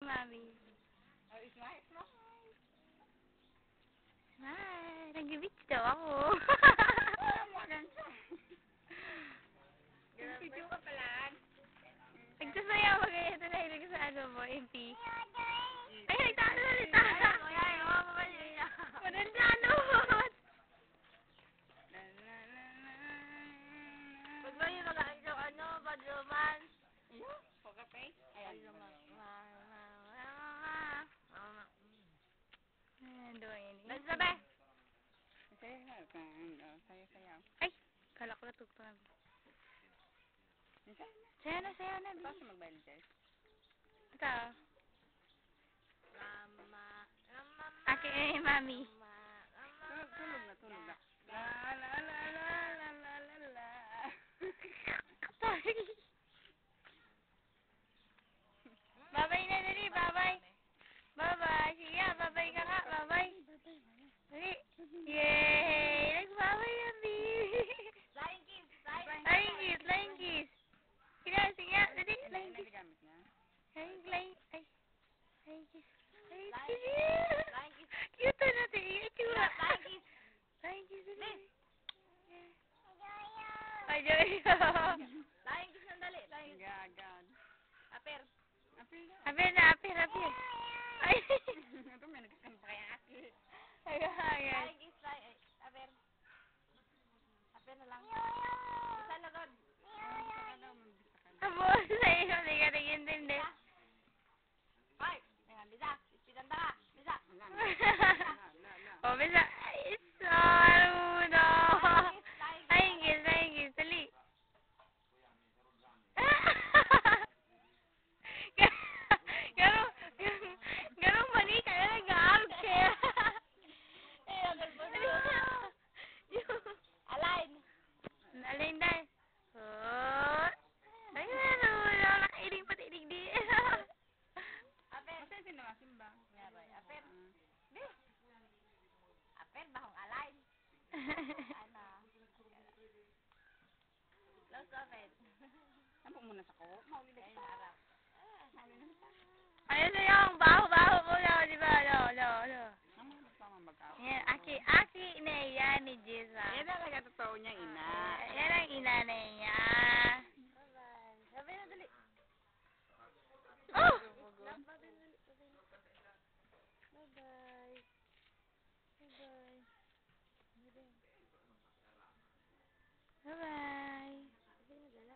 Mami. Oh, smile, smile. Smile. Nag-beach daw ako. Maganda. Video ka pala. Nagsasayaw ko kayo. Ito nahilig sa ano mo, MP. Ay, nagsasalita. Manananot. Pag ba yung mag-aayos yung ano, bad romance? Iyo, poker face. Ayan. Doon yun. Nagsabi! Sayaw. Ay, kala ko natugtugan. Sayaw na, sayaw na. Tapos mag-bile test. Ito. Mama, Aki, Mami. Tulog na, tulog na. La la la la la la la la. Sorry. Babay na, dali. Babay. Babay. Sige, babay ka nga. Babay. Dali. Yay! Nagbabay na, B. Flying kiss! Flying kiss, flying kiss. Sige, sige. Dali, flying kiss. Nagamit na. Flying kiss. Flying kiss. Flying kiss! Cute na, tingin. Itsura. Flying kiss! Flying kiss, dali. Liz! Ay, Joy. Flying kiss sandali! Flying kiss! Gagad. Aper! Apil na. Apir na, apir. Ay. Ito may nagkakanta kaya ate. Ay, ay. Flying kiss! Flying... Aper! Aper na lang! Bisa lagod! Abo, sa'yo. Hindi ka nag-intindi. Hoy! Ayan, bisa! Ispitanda ka! Bisa! Oh, bisa. Ay, saruno. Flying kiss! Flying kiss. Dali. Ganong mani ka na nag-aalog kaya. Eh, agad po Align! Alin dahil. Oh. Ay, saruno. Nakailing pati ilig di. Aper! Masaya sila masimbang. Ngaroy, aper! Di! Aper, bahong align! Ano? Close open! Ano muna sa ko? Mauli na Ayun, kita. harap. Ayun na yung baho-baho mo na, di ba? Lo. Ang mga nagtama mag-out. Yan, aki na yan ni Jeza. Yan talaga totoo niyang ina. Yan ang ina na niya. Bye-bye! Sabi na dali! Oh! Bye-bye! Bye-bye! Bye-bye! Bye-bye. Sabi na dala.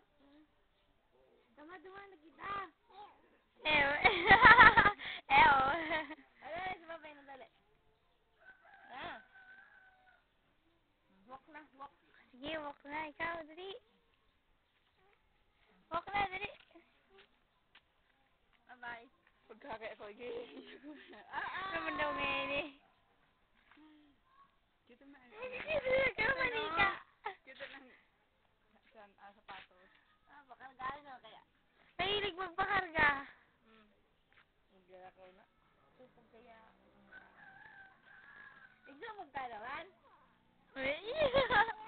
Tama-tama na kita! Ew. Ay, sababay na dali. Ah. Walk na, walk. Sige, walk na. Ikaw, dali. Walk na, dali. Bye-bye. Pagkakaya ko, Naman daw ngayon eh. Kita na. Ikaw, manika. Kita lang. Sapatos. Baka nag-aaral na kaya. Mahilig magpakarga. Maglalakaw na. Tupag kaya. Tignan mo magkalawan. Uy.